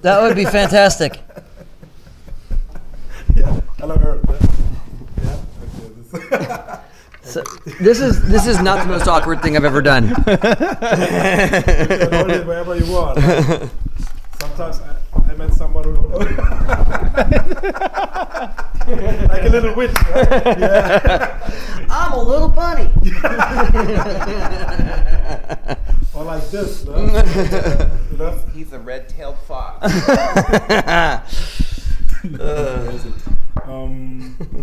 That would be fantastic. Yeah, hello Earth. Yeah, okay. So, this is not the most awkward thing I've ever done. You can hold it wherever you want. Sometimes I met someone who like a little witch, right? Yeah. I'm a little bunny. Or like this, no? He's a red-tailed fox.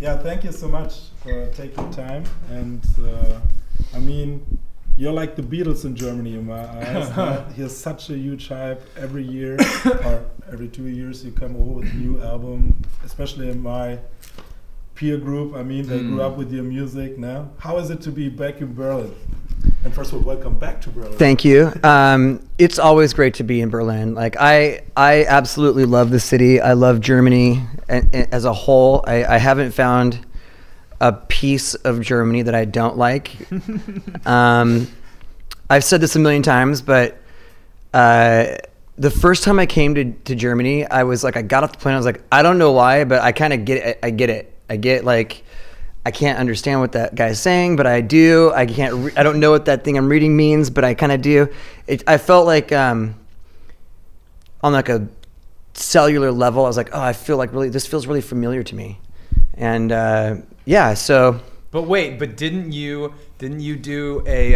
Yeah, thank you so much for taking time. And I mean, you're like the Beatles in Germany in my eyes. Here's such a huge hype every year, or every 2 years you come over with a new album, especially in my peer group. I mean, they grew up with your music now. How is it to be back in Berlin? And first of all, welcome back to Berlin. Thank you. It's always great to be in Berlin. Like I absolutely love the city. I love Germany as a whole. I haven't found a piece of Germany that I don't like. I've said this a million times, but the first time I came to Germany, I was like, I got off the plane. I was like, I don't know why, but I kind of get it. I get it. I get like, I can't understand what that guy's saying, but I do. I don't know what that thing I'm reading means, but I kind of do. I felt like on like a cellular level, I was like, oh, I feel like this feels really familiar to me. And yeah, so. But wait, didn't you do a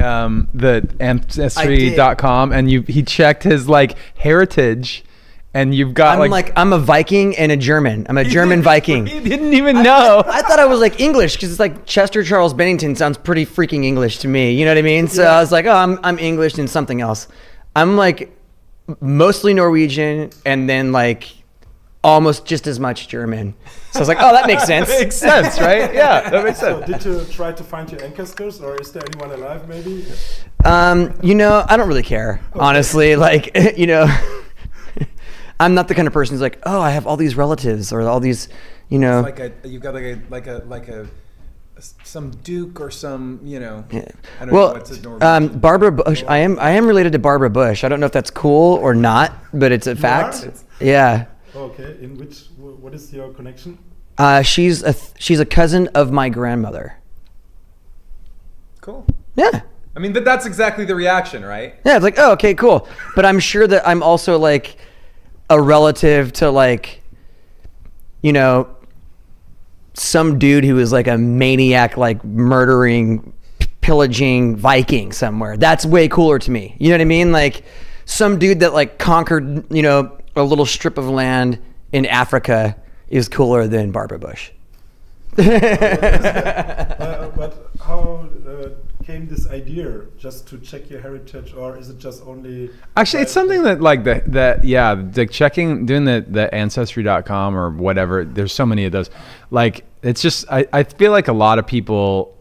the ancestry.com and he checked his like heritage? And you've got I'm a Viking and a German. I'm a German Viking. You didn't even know. I thought I was like English because it's like Chester Charles Bennington sounds pretty freaking English to me. You know what I mean? So I was like, oh, I'm English and something else. I'm like mostly Norwegian and then like almost just as much German. So I was like, oh, that makes sense. That makes sense, right? Yeah, that makes sense. So did you try to find your ancestors, or is there anyone alive maybe? You know, I don't really care, honestly. Like, you know. I'm not the kind of person who's like, oh, I have all these relatives or all these, you know. It's you've got like a some duke or some, you know. Yeah. I don't know what's a Norwegian. Barbara Bush. I am related to Barbara Bush. I don't know if that's cool or not, but it's a fact. Yeah. Okay. In which? What is your connection? She's a cousin of my grandmother. Cool. Yeah. I mean, that's exactly the reaction, right? Yeah. It's like, oh, okay, cool. But I'm sure that I'm also like a relative to like, you know, some dude who is like a maniac, like murdering, pillaging Viking somewhere. That's way cooler to me. You know what I mean? Like some dude that like conquered, you know, a little strip of land in Africa is cooler than Barbara Bush. But how came this idea, just to check your heritage, or is it just only? Actually, it's something that like that yeah, like doing the ancestry.com or whatever. There's so many of those. Like it's just I feel like a lot of people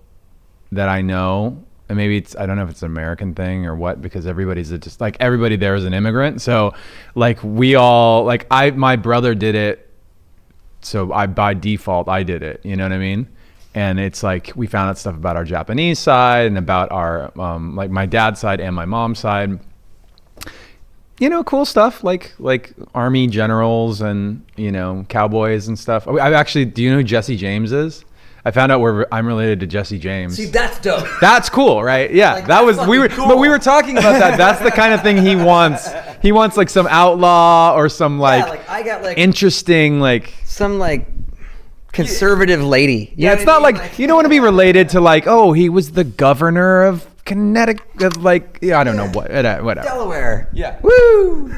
that I know, and maybe I don't know if it's an American thing or what, because everybody's just like everybody there is an immigrant. So like we all like my brother did it. So by default I did it, you know what I mean? And it's like we found out stuff about our Japanese side and about our like my dad's side and my mom's side. You know, cool stuff like army generals and, you know, cowboys and stuff. I actually, do you know who Jesse James is? I found out I'm related to Jesse James. See, that's dope. That's cool, right? Yeah, like, that was cool. But we were talking about that. That's the kind of thing he wants. He wants like some outlaw or some like I got like interesting like some like conservative lady. Yeah, it's not like you don't want to be related to like, oh, he was the governor of Connecticut, like I don't know what, whatever. Delaware. Yeah. Woo.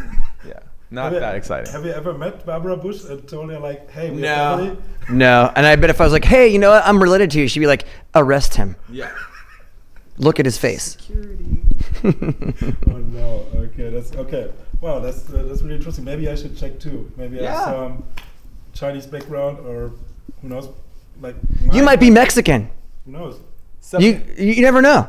Yeah. Not that exciting. Have you ever met Barbara Bush and told her like, hey, we're No. family? No, and I bet if I was like, hey, you know what, I'm related to you, she'd be like, arrest him. Yeah. Look at his face. Security. Oh no. Okay, that's okay. Wow, that's really interesting. Maybe I should check too. Maybe I have some Chinese background, or who knows? Like You might be Mexican. Who knows? You never know.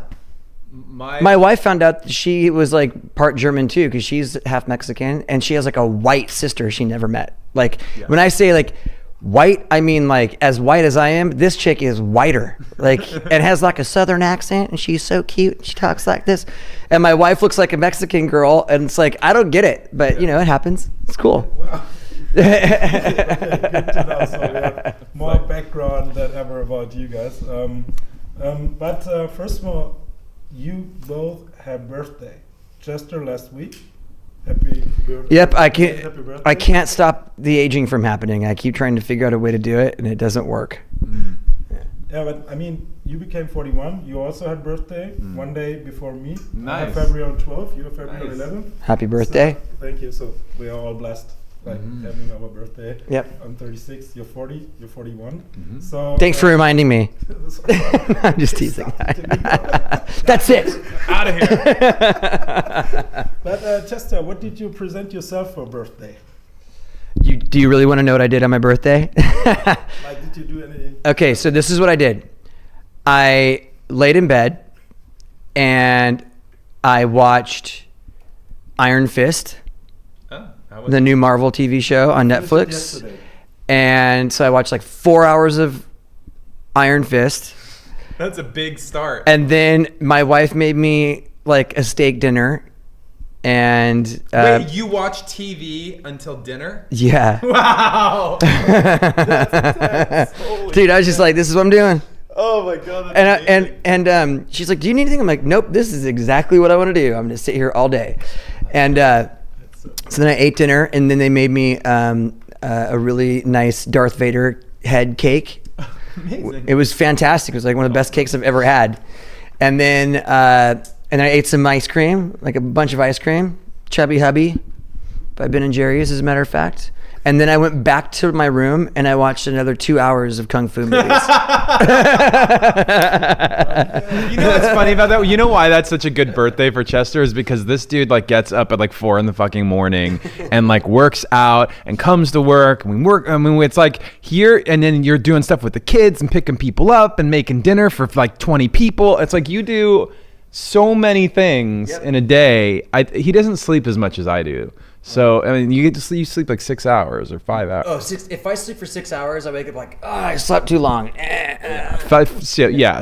My wife found out that she was like part German too, because she's half Mexican, and she has like a white sister she never met. Like when I say like white, I mean like as white as I am, this chick is whiter. Like, and has like a southern accent, and she's so cute. She talks like this. And my wife looks like a Mexican girl, and it's like, I don't get it, but you know, it happens. It's cool. Wow. Okay, good to know. So we have more background than ever about you guys. But first of all, you both had birthday. Chester last week. Happy birthday. Yep, Happy birthday. I can't stop the aging from happening. I keep trying to figure out a way to do it, and it doesn't work. Yeah, but I mean, you became 41. You also had birthday one day before me. Nice. I have February 12th. You have February Nice. 11th. Happy birthday. So, thank you. So we are all blessed, like having our birthday. Yep. I'm 36. You're 40. You're 41. So Thanks for reminding me. I'm just teasing. That's it. Out of here. But Chester, what did you present yourself for birthday? Do you really want to know what I did on my birthday? Like, did you do any? Okay, so this is what I did. I laid in bed and I watched Iron Fist, the new Marvel TV show on Netflix. Yesterday. And so I watched like 4 hours of Iron Fist. That's a big start. And then my wife made me like a steak dinner. And Wait, you watch TV until dinner? yeah. Wow. That's intense. Dude, I was just like, this is what I'm doing. Oh my god. That's And she's like, do you need anything? I'm like, nope, this is exactly what I want to do. I'm going to sit here all day. And so then I ate dinner, and then they made me a really nice Darth Vader head cake. amazing. It was fantastic. It was like one of the best cakes I've ever had. And then I ate some ice cream, like a bunch of ice cream, Chubby Hubby by Ben and Jerry's, as a matter of fact. And then I went back to my room and I watched another 2 hours of Kung Fu movies. You know what's funny about that? You know why that's such a good birthday for Chester is because this dude like gets up at like 4 in the fucking morning and like works out and comes to work. And we work. I mean, it's like here and then you're doing stuff with the kids and picking people up and making dinner for like 20 people. It's like you do so many things in a day. He doesn't sleep as much as I do. So I mean, you sleep like 6 hours or 5 hours. Oh, if I sleep for 6 hours, I wake up like, I slept too long.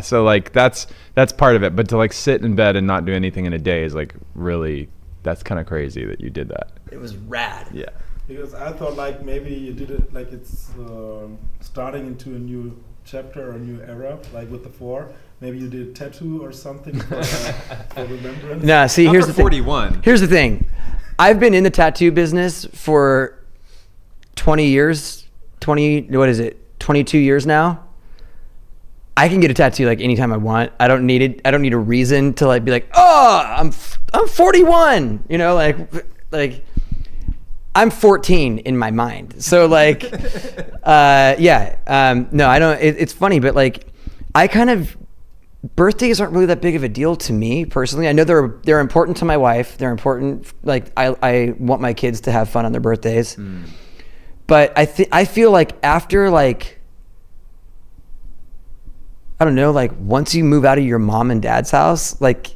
So like that's part of it. But to like sit in bed and not do anything in a day is like really, that's kind of crazy that you did that. It was rad. Yeah. Because I thought like maybe you did it like it's starting into a new chapter or a new era, like with the 4. Maybe you did a tattoo or something for remembrance. No, see, Not here's for the thing. 41. Here's the thing. I've been in the tattoo business for 20 years. 22 years now. I can get a tattoo like anytime I want. I don't need it. I don't need a reason to like be like, oh, I'm 41. You know, like I'm 14 in my mind. So like, no, I don't. It's funny, but like, I kind of. Birthdays aren't really that big of a deal to me personally. I know they're important to my wife. They're important. Like I want my kids to have fun on their birthdays. But I feel like after like, I don't know, like once you move out of your mom and dad's house, like,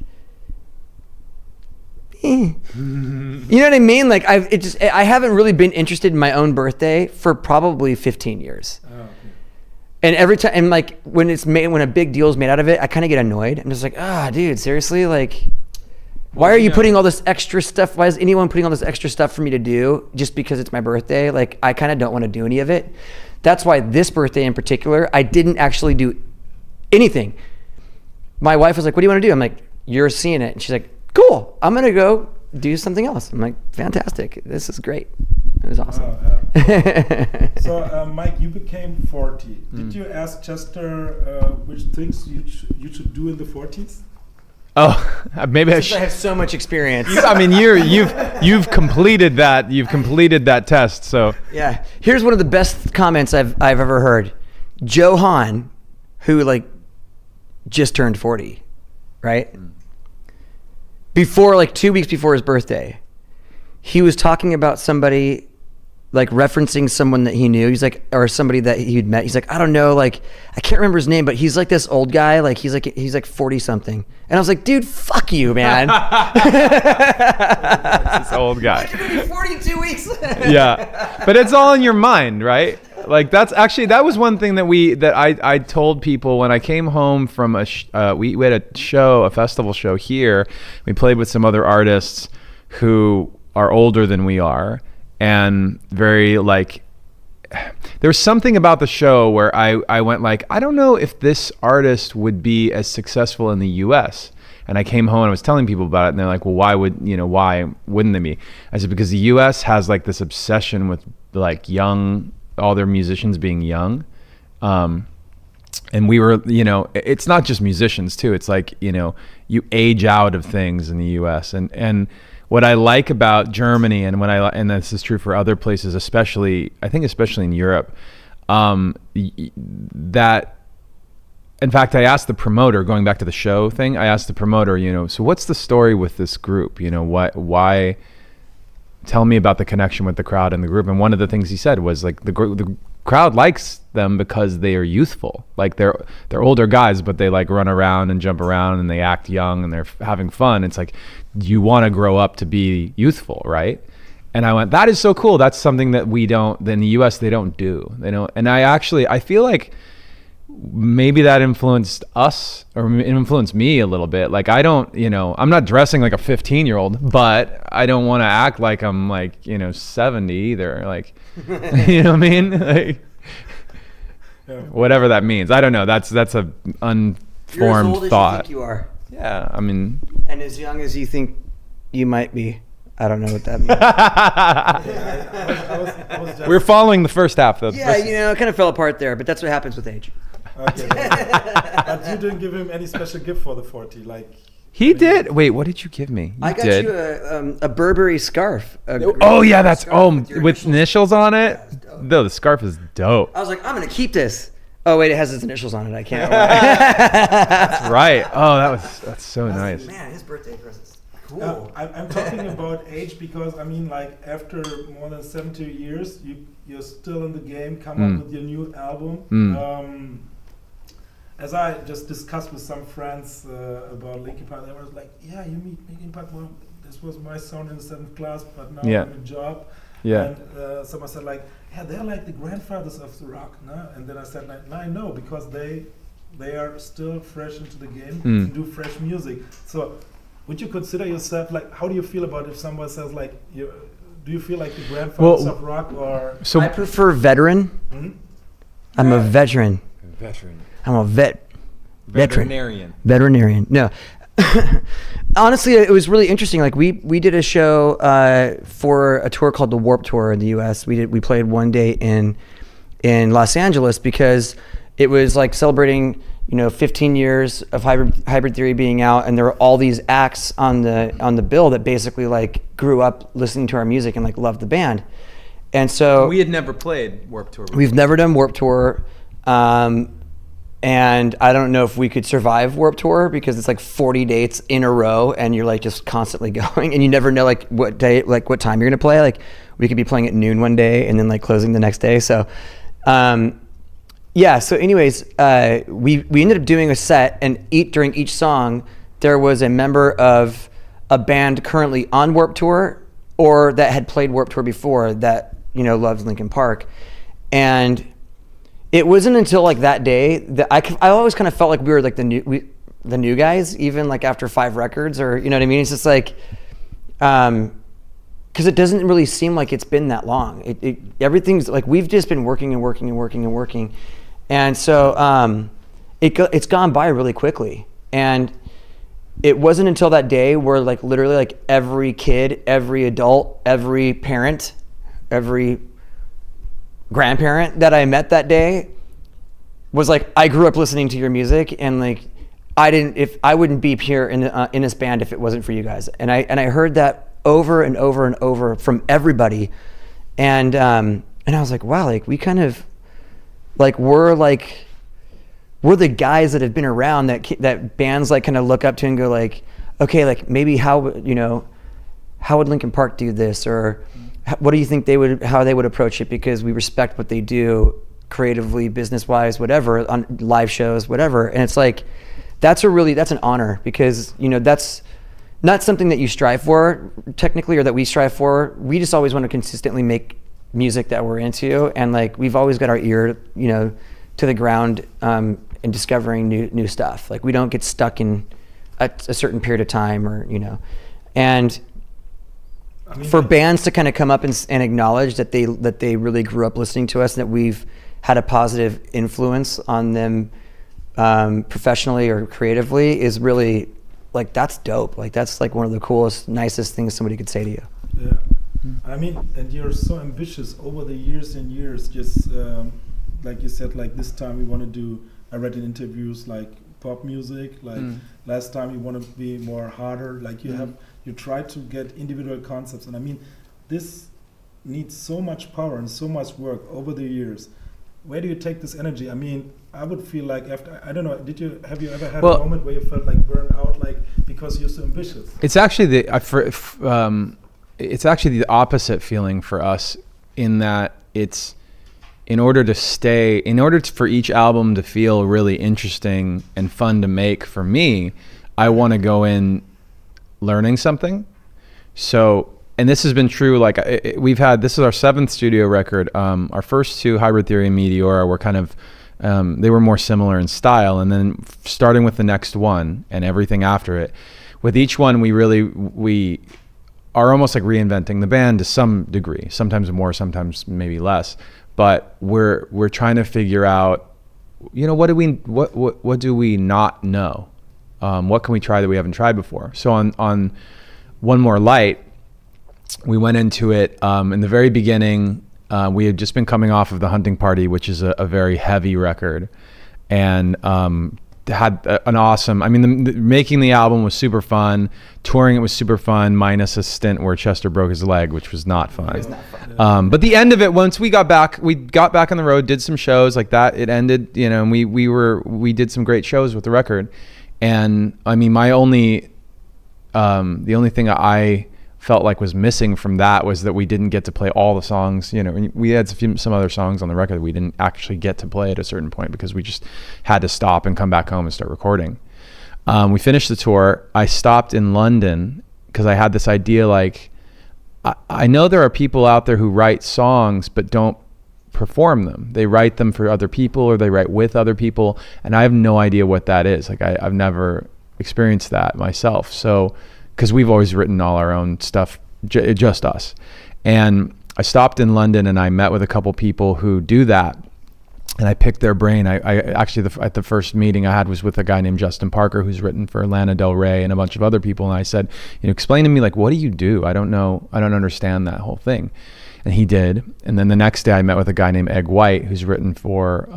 you know what I mean? Like I haven't really been interested in my own birthday for probably 15 years. And every time, and like when a big deal is made out of it, I kind of get annoyed. I'm just like, dude, seriously, like, why are you putting all this extra stuff? Why is anyone putting all this extra stuff for me to do just because it's my birthday? Like, I kind of don't want to do any of it. That's why this birthday in particular, I didn't actually do anything. My wife was like, what do you want to do? I'm like, you're seeing it. And she's like, cool, I'm going to go do something else. I'm like, fantastic. This is great. It was awesome. So, Mike, you became 40. Did you ask Chester which things you should do in the 40s? Oh, maybe I Since I have so much experience. I mean, you've completed that. You've completed that test. So Yeah. Here's one of the best comments I've ever heard. Joe Hahn, who like just turned 40, right? Before, like 2 weeks before his birthday, he was talking about somebody, like referencing someone that he knew. He's like, or somebody that he'd met. He's like, I don't know, like I can't remember his name, but he's like this old guy. Like he's like 40 something. And I was like, dude, fuck you, man. this old guy. You're gonna be 42 weeks. Yeah, but it's all in your mind, right? Like that was one thing that I told people when I came home from we had a festival show here. We played with some other artists who are older than we are, and very like, there's something about the show where I went like, I don't know if this artist would be as successful in the US. And I came home and I was telling people about it, and they're like, well, why wouldn't they be? I said, because the US has like this obsession with like all their musicians being young. And we were, it's not just musicians too. It's like, you age out of things in the US. And what I like about Germany, and this is true for other places, especially in Europe, that, in fact, I asked the promoter, going back to the show thing, I asked the promoter, so what's the story with this group? Why? Tell me about the connection with the crowd and the group. And one of the things he said was like the crowd likes them because they are youthful. Like they're older guys, but they like run around and jump around and they act young and they're having fun. It's like, you want to grow up to be youthful, right? And I went, that is so cool. That's something that in the US they don't do. They don't. And I feel like maybe that influenced us or influenced me a little bit. Like I don't, I'm not dressing like a 15-year-old, but I don't want to act like I'm like, 70 either. Like, you know what I mean? Like, whatever that means. I don't know. That's a unformed You're as old thought. As you think you are. Yeah, I mean. And as young as you think you might be. I don't know what that means. We're following the first half though. Yeah, it kind of fell apart there, but that's what happens with age. Okay, but you didn't give him any special gift for the 40, like. He did. Wait, what did you give me? I got you a Burberry scarf. Oh yeah, that's with initials on it. No, the scarf is dope. I was like, I'm gonna keep this. Oh wait, it has his initials on it. I can't. That's right. Oh, that's so nice. Like, man, his birthday present's cool. I'm talking about age because I mean, like after more than 70 years, you're still in the game. Come up with your new album. As I just discussed with some friends about Linkin Park, they were like, "Yeah, you meet Linkin Park. Well, this was my sound in the 7th class, but now I'm in a job." Yeah. And someone said like, "Yeah, they're like the grandfathers of the rock, no?" And then I said like, "No, I know, because they are still fresh into the game and do fresh music." So, would you consider yourself like? How do you feel about if someone says like, do you feel like the grandfathers of rock or? So I prefer veteran. I'm a veteran. I'm a veterinarian. No. Honestly, it was really interesting. Like we did a show for a tour called the Warped Tour in the US. We played one day in Los Angeles because it was like celebrating 15 years of Hybrid Theory being out, and there were all these acts on the bill that basically like grew up listening to our music and like loved the band. And so we had never played Warped Tour before. We've never done Warped Tour. And I don't know if we could survive Warped Tour because it's like 40 dates in a row and you're like just constantly going and you never know like what day, like what time you're going to play. Like we could be playing at noon one day and then like closing the next day. So, yeah. So anyways, we ended up doing a set, and during each song, there was a member of a band currently on Warped Tour or that had played Warped Tour before that, loved Linkin Park. And it wasn't until like that day that I always kind of felt like we were like the new guys, even like after 5 records, or you know what I mean. It's just like, because it doesn't really seem like it's been that long. Everything's like we've just been working, and so it's gone by really quickly. And it wasn't until that day where like literally like every kid, every adult, every parent, every grandparent that I met that day was like, I grew up listening to your music, and like I wouldn't be here in this band if it wasn't for you guys. And I heard that over and over and over from everybody, and I was like, wow, like we kind of like we're the guys that have been around that bands like kind of look up to and go like, okay, like maybe how would Linkin Park do this, or what do you think how they would approach it, because we respect what they do creatively, business-wise, whatever, on live shows, whatever. And it's like, that's an honor, because, that's not something that you strive for technically, or that we strive for. We just always want to consistently make music that we're into, and like we've always got our ear, you know, to the ground in discovering new stuff. Like we don't get stuck in a certain period of time, or you know, and I mean, for bands to kind of come up and acknowledge that they really grew up listening to us, and that we've had a positive influence on them professionally or creatively is really like, that's dope. Like that's like one of the coolest, nicest things somebody could say to you. Yeah. I mean, and you're so ambitious over the years and years. Just like you said, like this time we want to do. I read in interviews like pop music. Like last time you want to be more harder. Like you try to get individual concepts, and I mean, this needs so much power and so much work over the years. Where do you take this energy? I mean, I would feel like after, I don't know, have you ever had a moment where you felt like burned out, like because you're so ambitious? It's actually it's actually the opposite feeling for us, in that it's in order for each album to feel really interesting and fun to make for me, I want to go in learning something. So, and this has been true, like this is our 7th studio record. Our first 2, Hybrid Theory and Meteora, were kind of, they were more similar in style. And then starting with the next one and everything after it, with each one, we are almost like reinventing the band to some degree, sometimes more, sometimes maybe less. But we're trying to figure out, you know, what do we not know? What can we try that we haven't tried before? So on One More Light, we went into it in the very beginning. We had just been coming off of The Hunting Party, which is a very heavy record, and had an awesome. I mean, making the album was super fun. Touring it was super fun, minus a stint where Chester broke his leg, which was not fun. It was not fun. But the end of it, once we got back on the road, did some shows like that. It ended, you know, and we did some great shows with the record. And I mean, the only thing I felt like was missing from that was that we didn't get to play all the songs. You know, we had some other songs on the record that we didn't actually get to play at a certain point because we just had to stop and come back home and start recording. We finished the tour. I stopped in London because I had this idea, like, I know there are people out there who write songs but don't perform them. They write them for other people, or they write with other people, and I have no idea what that is. Like I've never experienced that myself. So, because we've always written all our own stuff, just us. And I stopped in London and I met with a couple people who do that, and I picked their brain. I actually, at the first meeting I had was with a guy named Justin Parker, who's written for Lana Del Rey and a bunch of other people. And I said, you know, explain to me, like, what do you do? I don't know. I don't understand that whole thing. And he did. And then the next day I met with a guy named Egg White, who's written for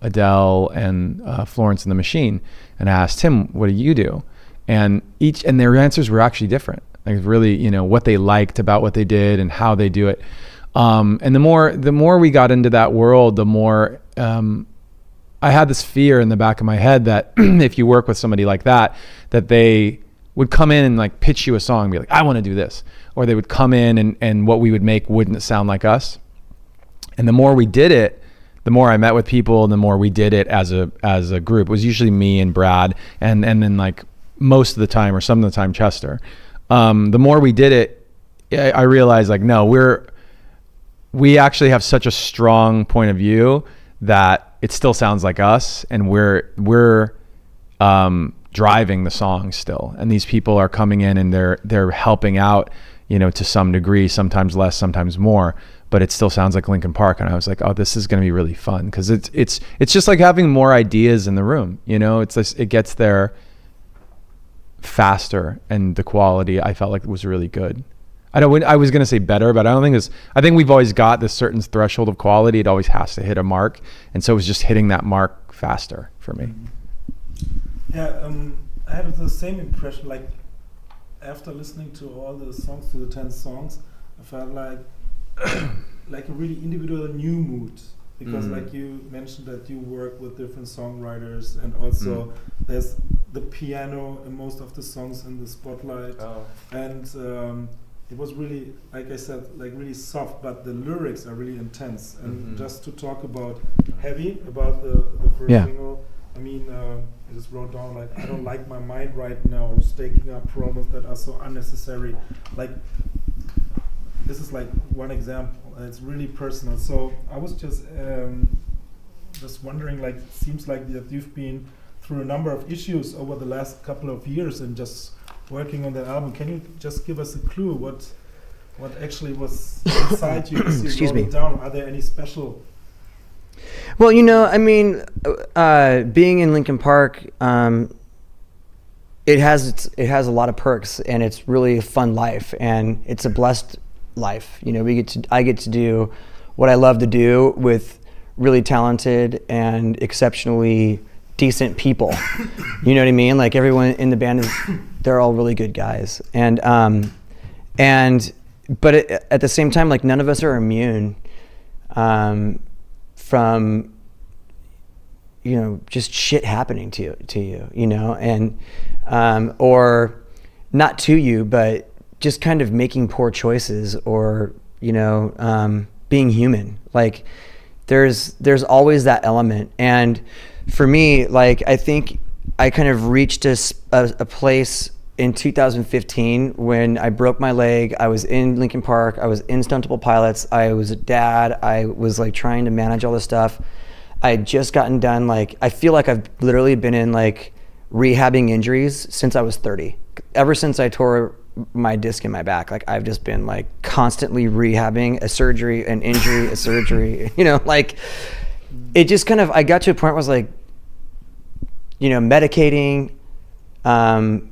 Adele and Florence and the Machine. And I asked him, what do you do? And their answers were actually different. Like really, you know, what they liked about what they did and how they do it. And the more we got into that world, the more I had this fear in the back of my head that if you work with somebody like that they would come in and like pitch you a song and be like, I want to do this. Or they would come in and what we would make wouldn't sound like us. And the more we did it, the more I met with people, and the more we did it as a group. It was usually me and Brad, and then like most of the time, or some of the time, Chester. The more we did it, I realized like, no, we actually have such a strong point of view that it still sounds like us, and we're driving the song still. And these people are coming in and they're helping out, you know, to some degree, sometimes less, sometimes more, but it still sounds like Linkin Park. And I was like, oh, this is going to be really fun, because it's just like having more ideas in the room, you know. It gets there faster, and the quality I felt like was really good. I was going to say better, but I don't think I think we've always got this certain threshold of quality. It always has to hit a mark, and so it was just hitting that mark faster for me. Yeah, I had the same impression. Like after listening to all the songs, to the 10 songs, I felt like a really individual new mood, because like you mentioned that you work with different songwriters, and also there's the piano in most of the songs in the spotlight, and it was really, like I said, like really soft, but the lyrics are really intense. And just to talk about Heavy, about the first single, I mean, I just wrote down, like, I don't like my mind right now, staking up problems that are so unnecessary. Like, this is like one example. It's really personal. So I was just wondering, like, it seems like that you've been through a number of issues over the last couple of years and just working on that album. Can you just give us a clue what actually was inside you as you Excuse wrote me. it down? Are there any special? Well, I mean, being in Lincoln Park, it has a lot of perks, and it's really a fun life, and it's a blessed life. I get to do what I love to do with really talented and exceptionally decent people. You know what I mean? Like, everyone in the band they're all really good guys, but at the same time, like, none of us are immune from just shit happening to you, and or not to you, but just kind of making poor choices, or being human. Like, there's always that element. And for me, like, I think I kind of reached a place in 2015 when I broke my leg. I was in Lincoln Park. I was in Stone Temple Pilots. I was a dad. I was like trying to manage all this stuff. I had just gotten done. Like, I feel like I've literally been in like rehabbing injuries since I was 30. Ever since I tore my disc in my back, like, I've just been like constantly rehabbing a surgery, an injury, a surgery, like, it just kind of, I got to a point where I was like, medicating, kind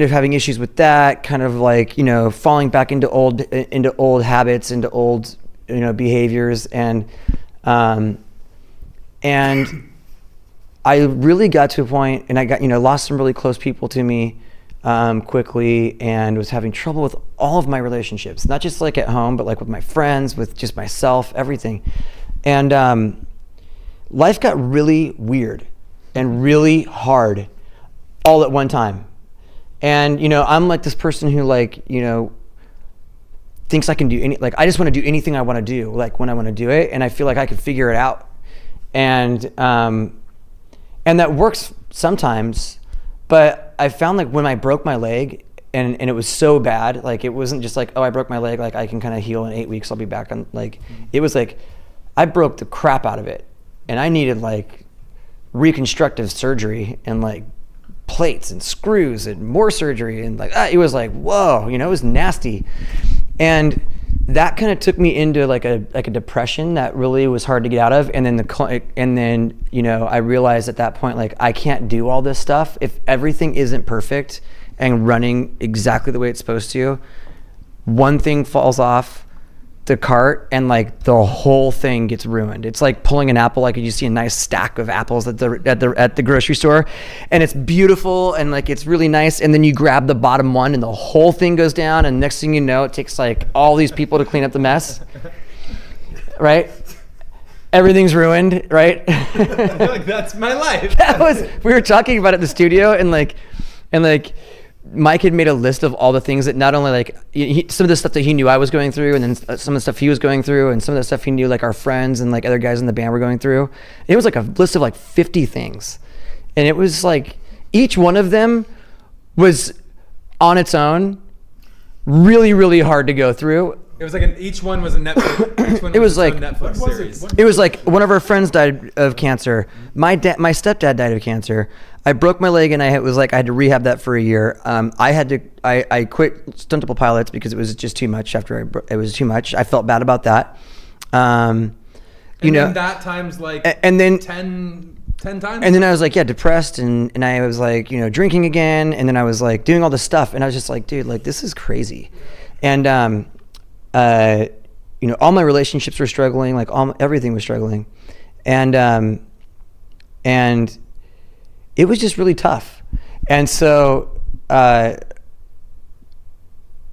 of having issues with that, kind of like, falling back into old habits, into old, behaviors. And I really got to a point, and I got, lost some really close people to me quickly, and was having trouble with all of my relationships, not just like at home, but like with my friends, with just myself, everything. And life got really weird and really hard all at one time. And, I'm like this person who, like, thinks I can do I just want to do anything I want to do, like, when I want to do it, and I feel like I can figure it out. And that works sometimes, but I found, like, when I broke my leg, and it was so bad, like, it wasn't just like, oh, I broke my leg, like, I can kind of heal in 8 weeks, I'll be back on, like, it was like, I broke the crap out of it, and I needed, like, reconstructive surgery, and, like, plates and screws and more surgery, and like, it was like, whoa, it was nasty. And that kind of took me into like a depression that really was hard to get out of. And then I realized at that point, like, I can't do all this stuff if everything isn't perfect and running exactly the way it's supposed to. One thing falls off the cart and, like, the whole thing gets ruined. It's like pulling an apple, like, you see a nice stack of apples at the grocery store, and it's beautiful and, like, it's really nice, and then you grab the bottom one and the whole thing goes down, and next thing you know, it takes like all these people to clean up the mess. Right? Everything's ruined, right? I feel like that's my life. We were talking about it in the studio, and Mike had made a list of all the things that, not only like some of the stuff that he knew I was going through, and then some of the stuff he was going through, and some of the stuff he knew, like, our friends and like other guys in the band were going through. It was like a list of like 50 things, and it was like each one of them was on its own really, really hard to go through. It was like each one was a Netflix. Each one It was its own like- Netflix What was series. it? It was like one of our friends died of cancer. My stepdad died of cancer. I broke my leg, and I had to rehab that for a year. I quit Stone Temple Pilots because it was just too much. It was too much. I felt bad about that. And then that times like and then 10 times. And then I was like, depressed, and I was like, drinking again, and then I was like doing all this stuff, and I was just like, dude, like, this is crazy. And all my relationships were struggling, like everything was struggling, and it was just really tough. And so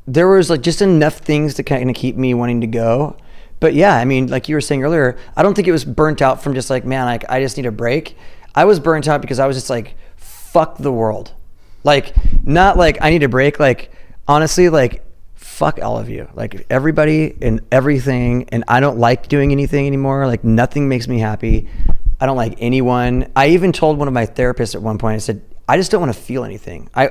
there was like just enough things to kind of keep me wanting to go. But yeah, I mean, like you were saying earlier, I don't think it was burnt out from just like, man, like, I just need a break. I was burnt out because I was just like, fuck the world. Like, not like I need a break. Like, honestly, like, fuck all of you, like, everybody and everything. And I don't like doing anything anymore. Like, nothing makes me happy. I don't like anyone. I even told one of my therapists at one point, I said, I just don't want to feel anything. I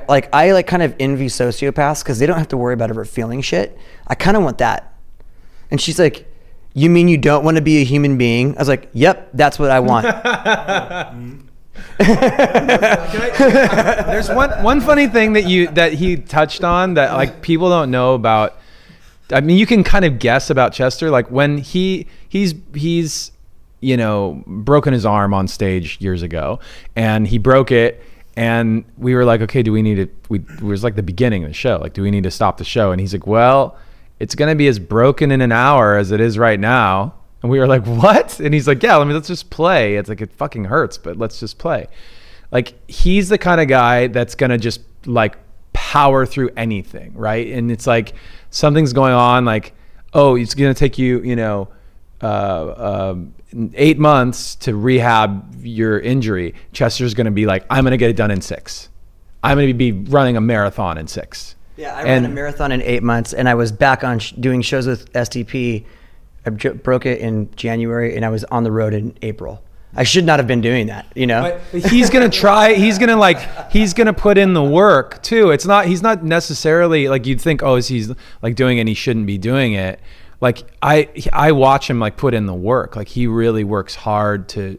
kind of envy sociopaths because they don't have to worry about ever feeling shit. I kind of want that. And she's like, you mean you don't want to be a human being? I was like, yep, that's what I want. There's one funny thing that he touched on that like people don't know about. I mean, you can kind of guess about Chester. Like when he's you know, broken his arm on stage years ago, and he broke it, and we were like, okay, do we need to? It was like the beginning of the show. Like, do we need to stop the show? And he's like, well, it's gonna be as broken in an hour as it is right now. And we were like, what? And he's like, yeah, let's just play. It's like, it fucking hurts, but let's just play. Like, he's the kind of guy that's gonna just like power through anything, right? And it's like something's going on, like, oh, it's gonna take you, you know, 8 months to rehab your injury. Chester's gonna be like, I'm gonna get it done in 6. I'm gonna be running a marathon in 6. Yeah, I ran a marathon in 8 months, and I was back on doing shows with STP. I broke it in January, and I was on the road in April. I should not have been doing that, you know? But he's gonna try. He's gonna put in the work too. He's not necessarily like you'd think. Oh, he's like doing it and he shouldn't be doing it. Like I watch him like put in the work. Like he really works hard to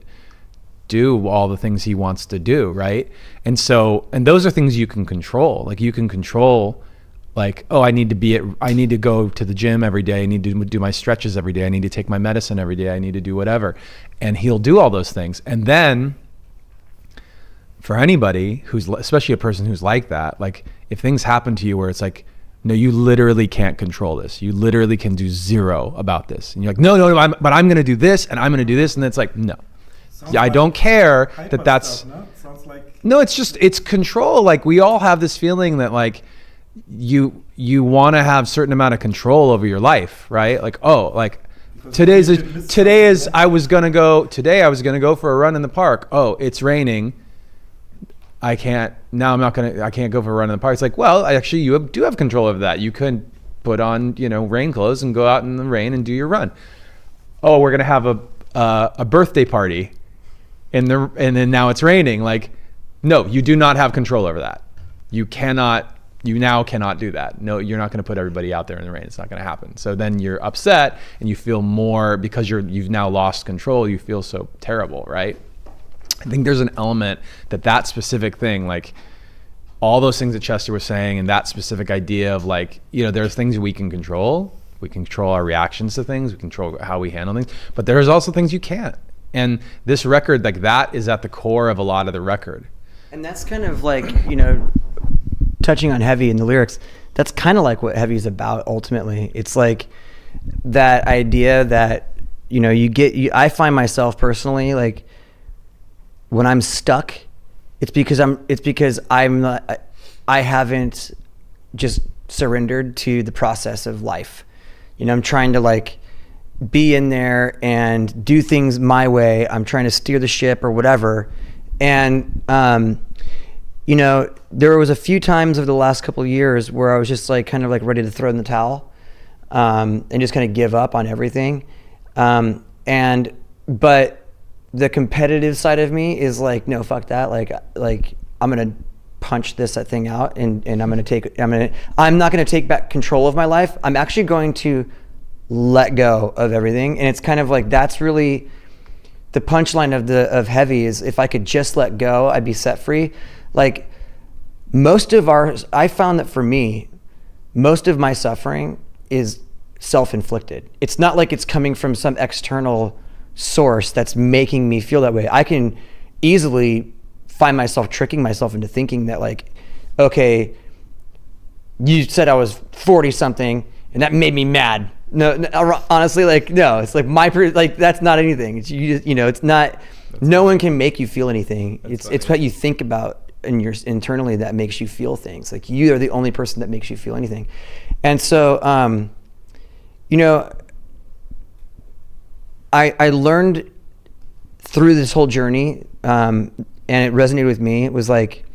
do all the things he wants to do, right? And those are things you can control. Like you can control, like, oh, I need to go to the gym every day. I need to do my stretches every day. I need to take my medicine every day. I need to do whatever. And he'll do all those things. And then for anybody especially a person who's like that, like if things happen to you where it's like, no, you literally can't control this. You literally can do zero about this. And you're like, no, but I'm going to do this and I'm going to do this. And then it's like, no. I don't care that's stuff, no? Sounds like no, it's control. Like we all have this feeling that like you want to have certain amount of control over your life, right? Like, oh, like today I was going to go for a run in the park. Oh, it's raining. I can't go for a run in the park. It's like, well, actually you do have control over that. You could put on, you know, rain clothes and go out in the rain and do your run. Oh, we're going to have a birthday party and then now it's raining. Like, no, you do not have control over that. You now cannot do that. No, you're not going to put everybody out there in the rain. It's not going to happen. So then you're upset and you feel more because you've now lost control. You feel so terrible, right? I think there's an element that specific thing, like all those things that Chester was saying and that specific idea of like, you know, there's things we can control. We can control our reactions to things. We control how we handle things, but there's also things you can't. And this record, like that is at the core of a lot of the record. And that's kind of like, you know, touching on Heavy in the lyrics, that's kind of like what Heavy is about ultimately. It's like that idea that, you know, I find myself personally, like when I'm stuck, it's because I haven't just surrendered to the process of life. You know, I'm trying to like be in there and do things my way. I'm trying to steer the ship or whatever. And, you know, there was a few times over the last couple of years where I was just like kind of like ready to throw in the towel and just kind of give up on everything. But the competitive side of me is like, no, fuck that. Like I'm going to punch this thing out and I'm not going to take back control of my life. I'm actually going to let go of everything. And it's kind of like, that's really the punchline of Heavy is if I could just let go, I'd be set free. Like I found that for me, most of my suffering is self-inflicted. It's not like it's coming from some external source that's making me feel that way. I can easily find myself tricking myself into thinking that like, okay, you said I was 40 something and that made me mad. No, honestly, like, no, it's like like that's not anything. It's you know, it's not, no one can make you feel anything. It's what you think about internally that makes you feel things. Like you are the only person that makes you feel anything. And so, you know, I learned through this whole journey, and it resonated with me. It was like,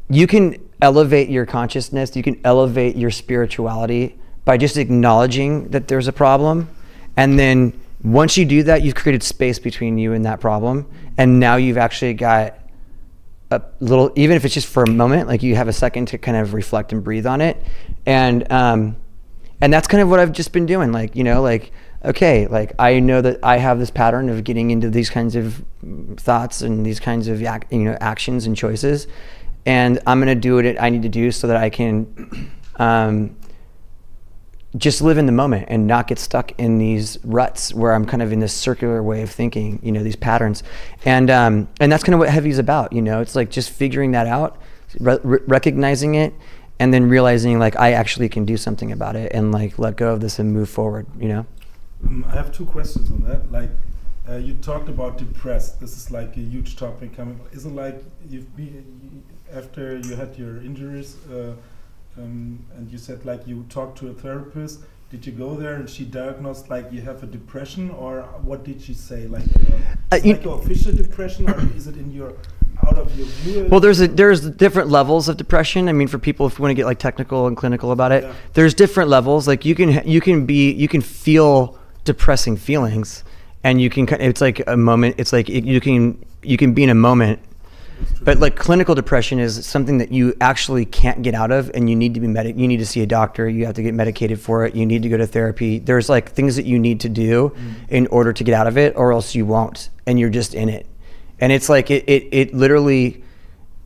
you can elevate your consciousness, you can elevate your spirituality by just acknowledging that there's a problem and then once you do that, you've created space between you and that problem. And now you've actually got a little, even if it's just for a moment, like you have a second to kind of reflect and breathe on it. And that's kind of what I've just been doing. Like, you know, like, okay, like I know that I have this pattern of getting into these kinds of thoughts and these kinds of, you know, actions and choices. And I'm going to do what I need to do so that I can just live in the moment and not get stuck in these ruts where I'm kind of in this circular way of thinking, you know, these patterns. And that's kind of what Heavy's about, you know. It's like just figuring that out, recognizing it, and then realizing like I actually can do something about it and like let go of this and move forward, you know. I have two questions on that. Like, you talked about depressed. This is like a huge topic coming. Is it like after you had your injuries, and you said like you talked to a therapist? Did you go there and she diagnosed like you have a depression, or what did she say? Like, like an official depression, or is it in your out of your view? Well, there's different levels of depression. I mean, for people, if you want to get like technical and clinical about it, Yeah. there's different levels. Like you can feel depressing feelings, and you can, it's like a moment. It's like you can be in a moment, but like clinical depression is something that you actually can't get out of, and you need to be you need to see a doctor. You have to get medicated for it. You need to go to therapy. There's like things that you need to do in order to get out of it, or else you won't, and you're just in it. And it's like it literally,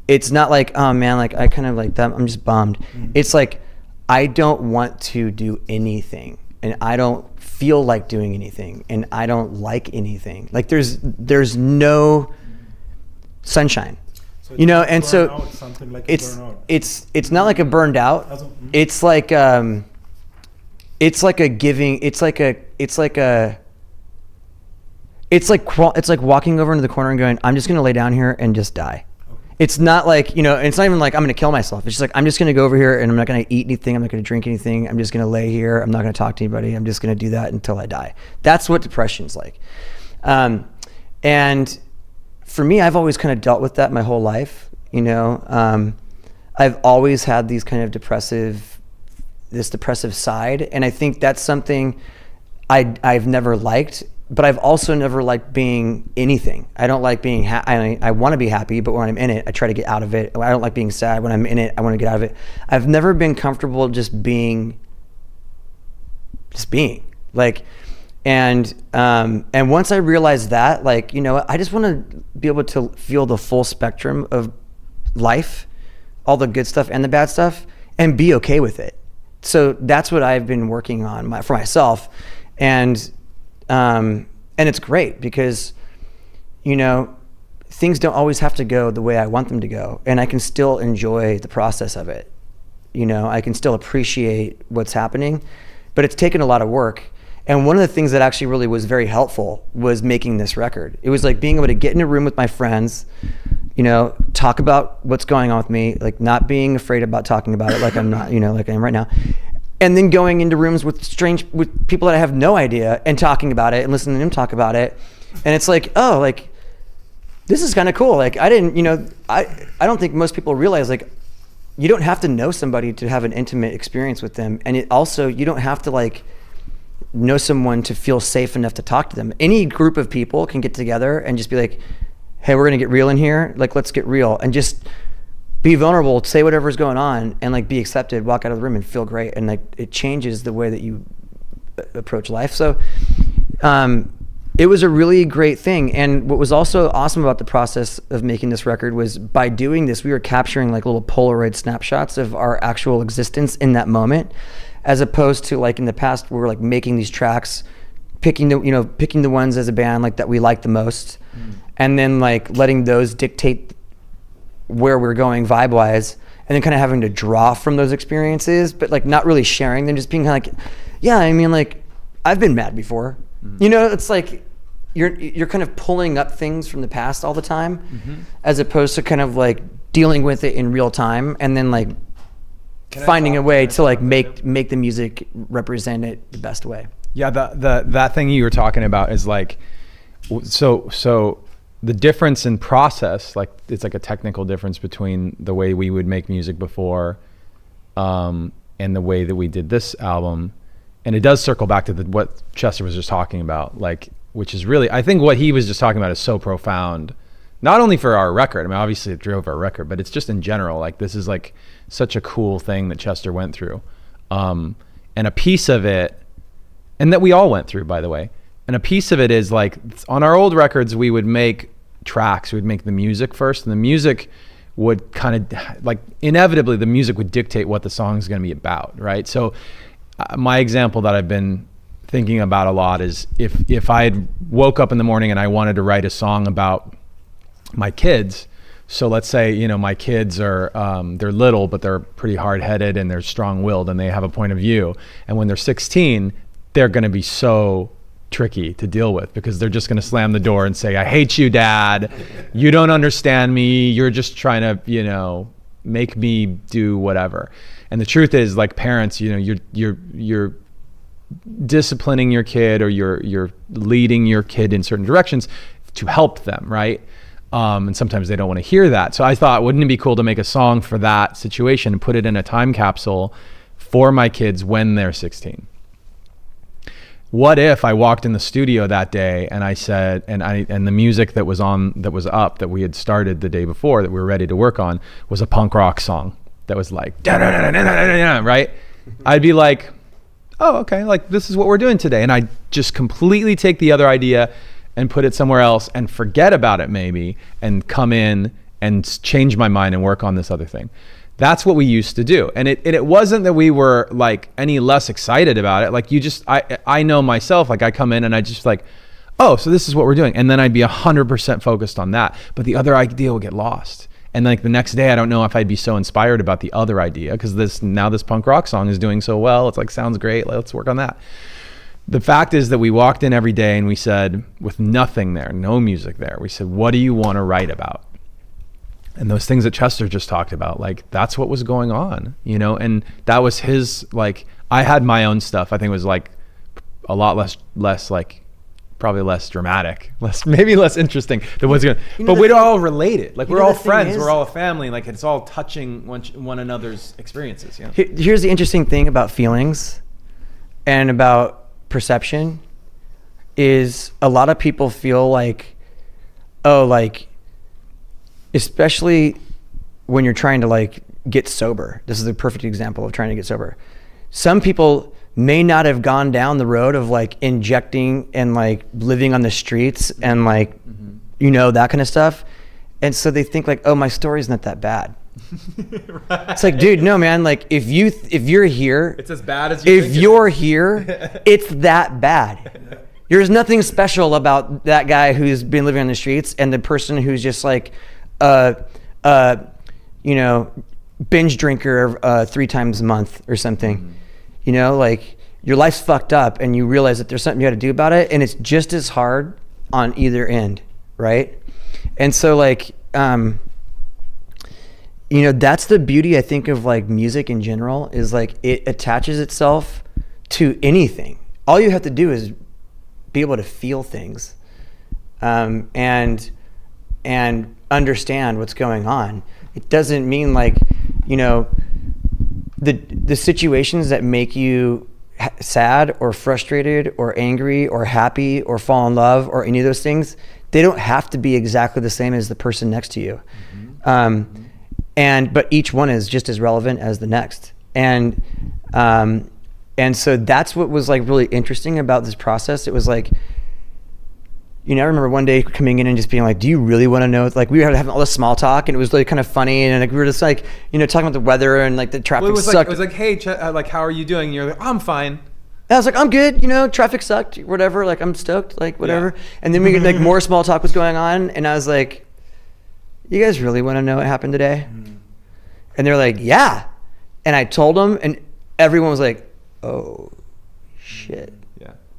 it's not like, oh man, like I kind of like that, I'm just bummed. It's like I don't want to do anything, and I don't feel like doing anything, and I don't like anything. Like there's no sunshine, So you know. And so out, something like it's not like a burned out. It's like a giving. It's like walking over into the corner and going, I'm just gonna lay down here and just die. It's not like, you know, it's not even like I'm going to kill myself. It's just like, I'm just going to go over here and I'm not going to eat anything. I'm not going to drink anything. I'm just going to lay here. I'm not going to talk to anybody. I'm just going to do that until I die. That's what depression's like. And for me, I've always kind of dealt with that my whole life. You know, I've always had these kind of depressive side. And I think that's something I've never liked. But I've also never liked being anything. I don't like being I want to be happy, but when I'm in it, I try to get out of it. I don't like being sad. When I'm in it, I want to get out of it. I've never been comfortable just being. Like, and once I realized that, like, you know, I just want to be able to feel the full spectrum of life, all the good stuff and the bad stuff, and be okay with it. So that's what I've been working on for myself. And it's great because, you know, things don't always have to go the way I want them to go, and I can still enjoy the process of it. You know, I can still appreciate what's happening, but it's taken a lot of work. And one of the things that actually really was very helpful was making this record. It was like being able to get in a room with my friends, you know, talk about what's going on with me, like not being afraid about talking about it like I'm not, you know, like I am right now. And then going into rooms with people that I have no idea and talking about it and listening to them talk about it. And it's like, oh, like, this is kind of cool. Like, I didn't, you know, I don't think most people realize, like, you don't have to know somebody to have an intimate experience with them. And it also, you don't have to, like, know someone to feel safe enough to talk to them. Any group of people can get together and just be like, hey, we're going to get real in here. Like, let's get real. And just be vulnerable, say whatever's going on, and like be accepted, walk out of the room and feel great. And like it changes the way that you approach life. So it was a really great thing. And what was also awesome about the process of making this record was by doing this, we were capturing like little Polaroid snapshots of our actual existence in that moment, as opposed to like in the past, we were like making these tracks, picking the ones as a band like that we like the most, and then like letting those dictate where we're going vibe wise, and then kind of having to draw from those experiences, but like not really sharing them, just being kind of like, yeah, I mean, like I've been mad before. You know, it's like you're kind of pulling up things from the past all the time, as opposed to kind of like dealing with it in real time, and then like finding a way to like make the music represent it the best way. Yeah, that thing you were talking about is like, so the difference in process, like it's like a technical difference between the way we would make music before and the way that we did this album. And it does circle back to what Chester was just talking about. Like which is really, I think what he was just talking about is so profound, not only for our record. I mean, obviously it drove our record, but it's just in general, like this is like such a cool thing that Chester went through. And a piece of it, and that we all went through, by the way. And a piece of it is like, on our old records, we would make tracks, we'd make the music first, and the music would kind of, like, inevitably the music would dictate what the song is going to be about, right? So my example that I've been thinking about a lot is if I had woke up in the morning and I wanted to write a song about my kids, so let's say, you know, my kids are, they're little, but they're pretty hard-headed and they're strong-willed and they have a point of view. And when they're 16, they're going to be so tricky to deal with because they're just going to slam the door and say, I hate you, Dad. You don't understand me. You're just trying to, you know, make me do whatever. And the truth is, like parents, you know, you're disciplining your kid or you're leading your kid in certain directions to help them, right? And sometimes they don't want to hear that. So I thought, wouldn't it be cool to make a song for that situation and put it in a time capsule for my kids when they're 16? What if I walked in the studio that day and I said, and the music that was up that we had started the day before that we were ready to work on was a punk rock song that was like, right? I'd be like, oh, okay, like this is what we're doing today. And I just completely take the other idea and put it somewhere else and forget about it maybe and come in and change my mind and work on this other thing. That's what we used to do. And it wasn't that we were like any less excited about it. Like I know myself, like I come in and I just like, oh, so this is what we're doing. And then I'd be 100% focused on that. But the other idea would get lost. And like the next day, I don't know if I'd be so inspired about the other idea because this punk rock song is doing so well. It's like, sounds great. Let's work on that. The fact is that we walked in every day and we said, with nothing there, no music there, we said, what do you want to write about? And those things that Chester just talked about, like that's what was going on, you know? And that was his, like, I had my own stuff. I think it was like a lot less like, probably less dramatic, maybe less interesting than what's going on. But we'd all related. Like we're all friends, we're all a family. Like it's all touching one another's experiences. You know? Here's the interesting thing about feelings and about perception is a lot of people feel like, oh, like, especially when you're trying to like get sober. This is a perfect example of trying to get sober. Some people may not have gone down the road of like injecting and like living on the streets and like, you know, that kind of stuff. And so they think like, oh, my story's not that bad. Right. It's like, dude, no, man. Like if you're here, it's as bad as you think. If you're here, it's that bad. There's nothing special about that guy who's been living on the streets and the person who's just like, you know, binge drinker 3 times a month or something. Mm-hmm. You know, like your life's fucked up and you realize that there's something you got to do about it, and it's just as hard on either end, right? And so like, you know, that's the beauty I think of like music in general is like it attaches itself to anything. All you have to do is be able to feel things, and understand what's going on. It doesn't mean like, you know, the situations that make you sad or frustrated or angry or happy or fall in love or any of those things, they don't have to be exactly the same as the person next to you. Mm-hmm. But each one is just as relevant as the next. And so that's what was like really interesting about this process. It was like, you know, I remember one day coming in and just being like, do you really want to know? Like we were having all this small talk and it was really kind of funny. And like, we were just like, you know, talking about the weather and like the traffic sucked. Like, it was like, hey, like, how are you doing? And you're like, I'm fine. And I was like, I'm good. You know, traffic sucked, whatever. Like I'm stoked, like whatever. Yeah. And then we like more small talk was going on. And I was like, you guys really want to know what happened today? Mm. And they're like, yeah. And I told them and everyone was like, oh shit.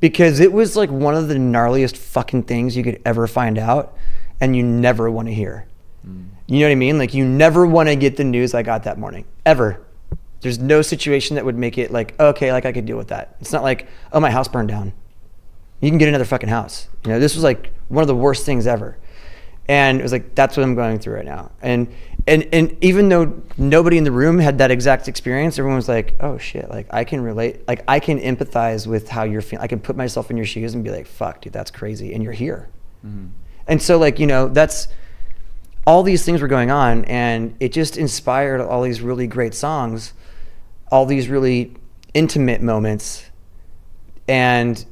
Because it was like one of the gnarliest fucking things you could ever find out and you never want to hear. Mm. You know what I mean? Like you never want to get the news I got that morning, ever. There's no situation that would make it like, okay, like I could deal with that. It's not like, oh, my house burned down. You can get another fucking house. You know, this was like one of the worst things ever. And it was like, that's what I'm going through right now. And and even though nobody in the room had that exact experience, everyone was like, oh shit, like I can relate, like I can empathize with how you're feeling. I can put myself in your shoes and be like, fuck dude, that's crazy, and you're here. And so like, you know, that's all these things were going on, and it just inspired all these really great songs, all these really intimate moments, and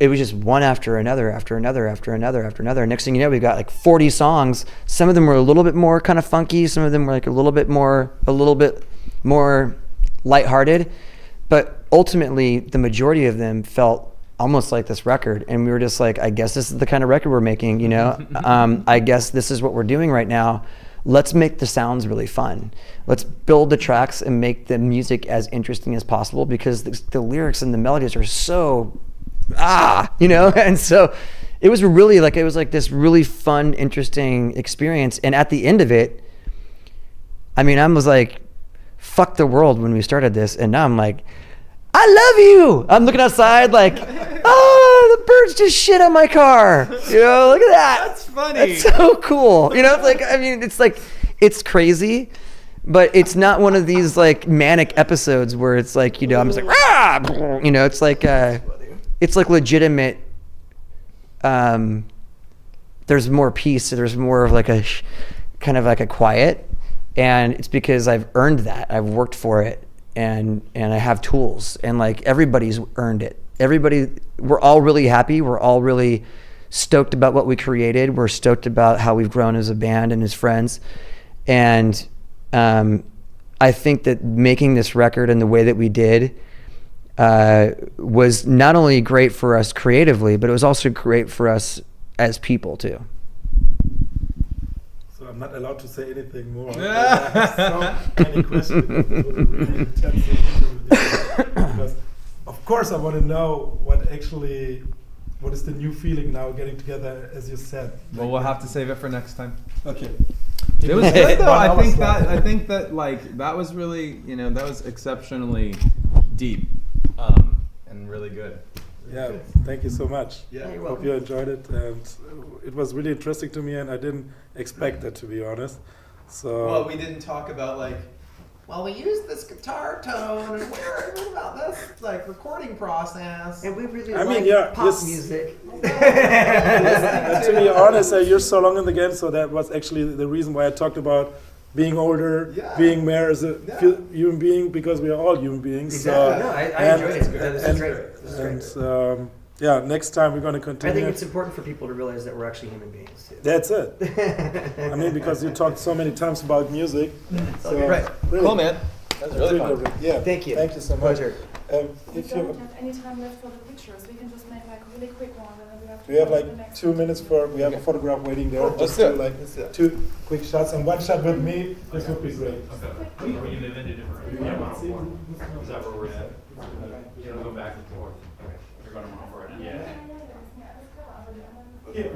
it was just one after another, after another, after another, after another. Next thing you know, we got like 40 songs. Some of them were a little bit more kind of funky. Some of them were like a little bit more lighthearted. But ultimately, the majority of them felt almost like this record. And we were just like, I guess this is the kind of record we're making, you know? I guess this is what we're doing right now. Let's make the sounds really fun. Let's build the tracks and make the music as interesting as possible, because the lyrics and the melodies are so you know. And so it was like this really fun, interesting experience. And at the end of it, I mean, I was like, fuck the world when we started this, and now I'm like, I love you. I'm looking outside like, oh, the birds just shit on my car, you know, look at that. That's funny. That's so cool, you know. It's like, I mean, it's like, it's crazy, but it's not one of these like manic episodes where it's like, you know, I'm just like, you know, it's like legitimate. There's more peace. There's more of like a kind of like a quiet, and it's because I've earned that. I've worked for it, and I have tools, and like everybody's earned it. We're all really happy. We're all really stoked about what we created. We're stoked about how we've grown as a band and as friends, and I think that making this record in the way that we did was not only great for us creatively, but it was also great for us as people too. So I'm not allowed to say anything more. I have so many questions. It was a really intense interview because, of course, I want to know what is the new feeling now getting together, as you said. Well, we'll have to save it for next time. Okay. It was good though. I think that like that was really, you know, that was exceptionally deep and really good. Yeah, thank you so much. Yeah, I hope you enjoyed it, and it was really interesting to me, and I didn't expect that, to be honest. So well, we didn't talk about like, well, we used this guitar tone, and what about this like recording process? And we really pop music. And to be honest, you're so long in the game, so that was actually the reason why I talked about being older, being more as a human being, because we are all human beings. Exactly. So, I enjoyed it. This is great. And yeah, next time we're going to continue. I think it's important for people to realize that we're actually human beings too. That's it. I mean, because you talked so many times about music. So right. Really, cool, man. That's really fun. Yeah. Thank you. Thank you so much. Pleasure. If we you don't have any time left for the pictures, we can just make like a really quick one, and then we have to we have go to the like next 2 minutes we have a photograph waiting there. Cool. Just Let's do do it. like Let's do it. 2 quick shots and 1 shot with me. This would be great. We live in a different room. Is that where we're at? Yeah, we'll go back and forth. Okay. You're going to move forward. Yeah. Yeah.